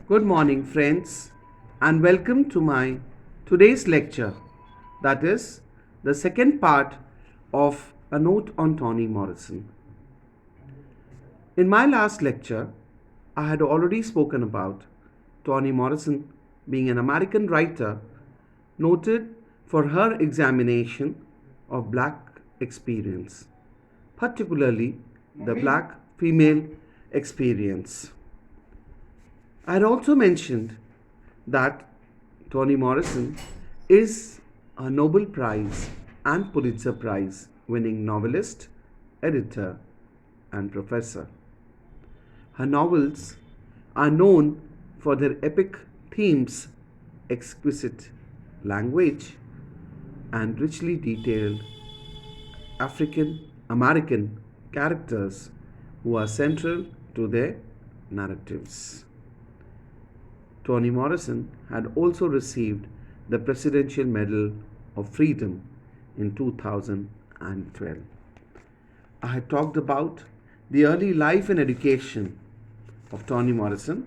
Good morning, friends, and welcome to my today's lecture. That is the second part of A Note on Toni Morrison. In my last lecture, I had already spoken about Toni Morrison being an American writer noted for her examination of black experience, particularly the black female experience. I had also mentioned that Toni Morrison is a Nobel Prize and Pulitzer Prize winning novelist, editor, and professor. Her novels are known for their epic themes, exquisite language, and richly detailed African American characters who are central to their narratives. Toni Morrison had also received the Presidential Medal of Freedom in 2012. I had talked about the early life and education of Toni Morrison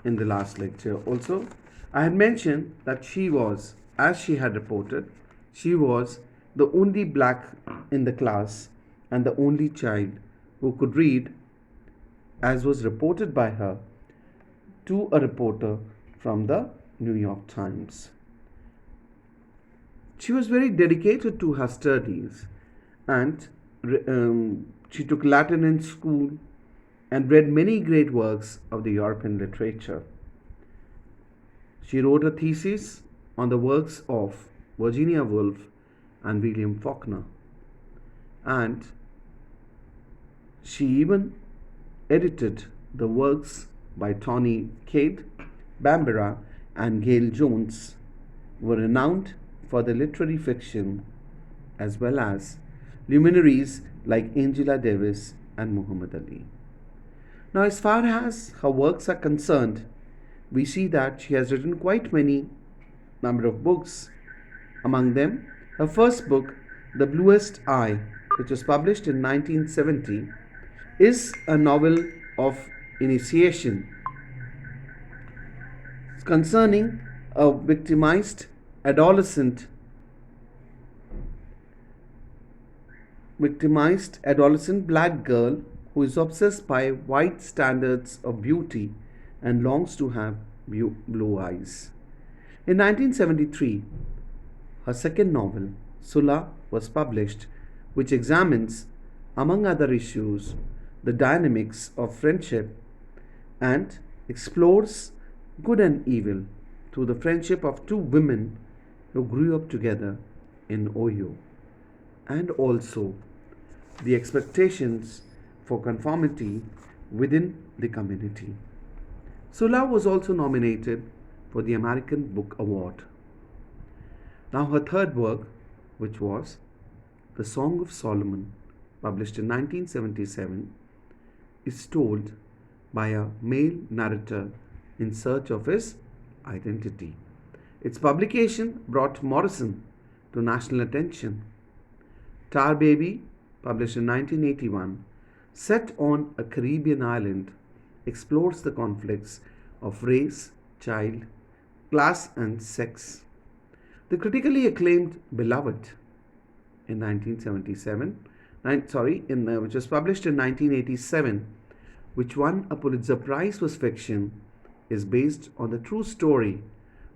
in the last lecture. Also, I had mentioned that she was, as she had reported, she was the only black in the class and the only child who could read, as was reported by her to a reporter from the New York Times. She was very dedicated to her studies and she took Latin in school and read many great works of the European literature. She wrote a thesis on the works of Virginia Woolf and William Faulkner, and she even edited the works by Tony Cade, Bambara, and Gail Jones, were renowned for their literary fiction as well as luminaries like Angela Davis and Muhammad Ali. Now, as far as her works are concerned, we see that she has written quite many number of books. Among them, her first book, The Bluest Eye, which was published in 1970, is a novel of initiation concerning a victimized adolescent black girl who is obsessed by white standards of beauty and longs to have blue eyes. In 1973, her second novel, Sula, was published, which examines, among other issues, the dynamics of friendship and explores good and evil through the friendship of two women who grew up together in Ohio, and also the expectations for conformity within the community. Sula was also nominated for the American Book Award. Now, her third work, which was The Song of Solomon, published in 1977, is told by a male narrator in search of his identity. Its publication brought Morrison to national attention. Tar Baby, published in 1981, set on a Caribbean island, explores the conflicts of race, child, class, and sex. The critically acclaimed Beloved in 1977, which was published in 1987, which won a Pulitzer Prize for fiction, is based on the true story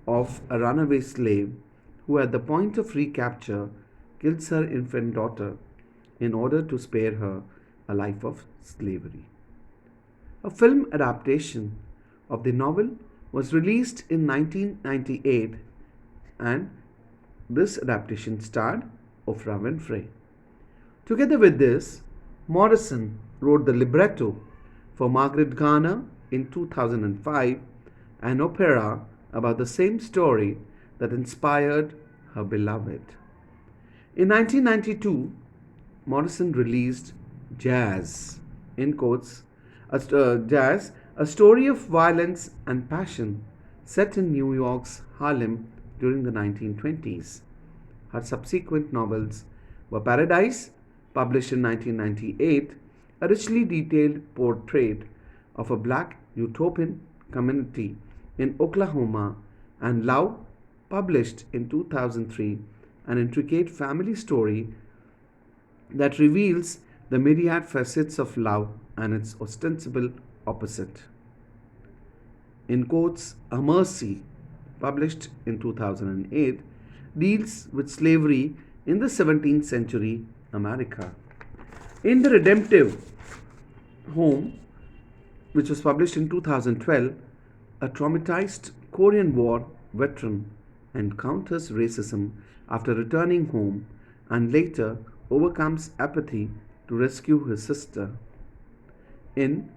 of a runaway slave who, at the point of recapture, kills her infant daughter in order to spare her a life of slavery. A film adaptation of the novel was released in 1998, and this adaptation starred Oprah Winfrey. Together with this, Morrison wrote the libretto for Margaret Garner in 2005, an opera about the same story that inspired her Beloved. In 1992, Morrison released Jazz, in quotes, Jazz, a story of violence and passion set in New York's Harlem during the 1920s. Her subsequent novels were Paradise, published in 1998, a richly detailed portrait of a black utopian community in Oklahoma, and Love, published in 2003, an intricate family story that reveals the myriad facets of love and its ostensible opposite. In quotes, A Mercy, published in 2008, deals with slavery in the 17th century America. In The Redemptive Home, which was published in 2012, a traumatized Korean War veteran encounters racism after returning home and later overcomes apathy to rescue his sister. In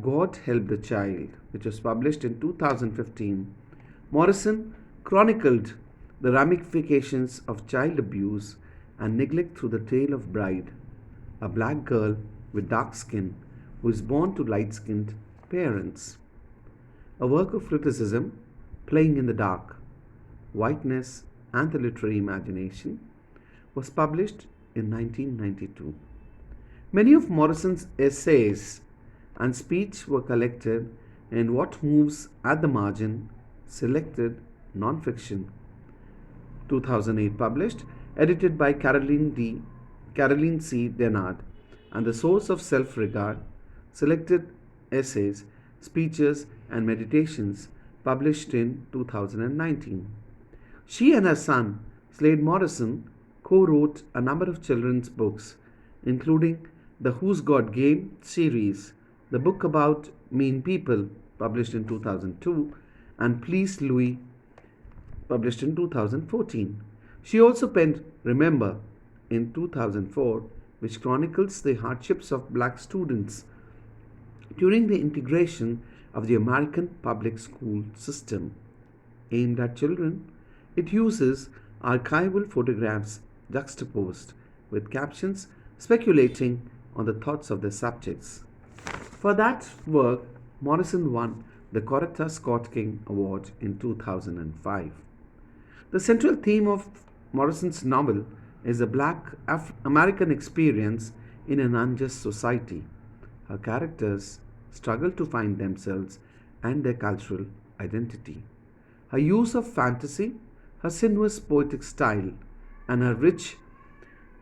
God Help the Child, which was published in 2015, Morrison chronicled the ramifications of child abuse and neglect through the tale of Bride, a black girl with dark skin who is born to light skinned parents. A work of criticism, Playing in the Dark, Whiteness and the Literary Imagination, was published in 1992. Many of Morrison's essays and speech were collected in What Moves at the Margin, Selected Nonfiction, 2008 published, edited by Caroline C. Dennard, and The Source of Self-Regard, Selected Essays, Speeches, and Meditations, published in 2019. She and her son, Slade Morrison, co-wrote a number of children's books, including the Who's Got Game series, the book about mean people, published in 2002, and Please Louis, published in 2014. She also penned Remember in 2004, which chronicles the hardships of black students during the integration of the American public school system. Aimed at children, it uses archival photographs juxtaposed with captions speculating on the thoughts of the subjects. For that work, Morrison won the Coretta Scott King Award in 2005. The central theme of Morrison's novel is the black American experience in an unjust society. Her characters struggle to find themselves and their cultural identity. Her use of fantasy, her sinuous poetic style, and her rich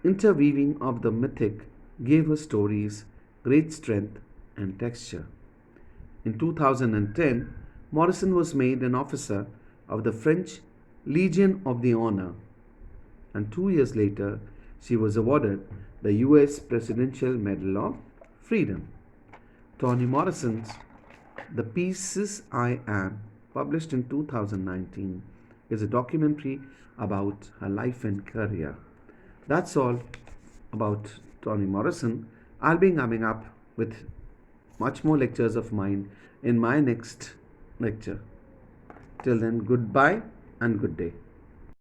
interweaving of the mythic gave her stories great strength and texture. In 2010, Morrison was made an officer of the French Legion of the Honor, and 2 years later, she was awarded the US Presidential Medal of Freedom. Toni Morrison's The Pieces I Am, published in 2019, is a documentary about her life and career. That's all about Toni Morrison. I'll be coming up with much more lectures of mine in my next lecture. Till then, goodbye and good day.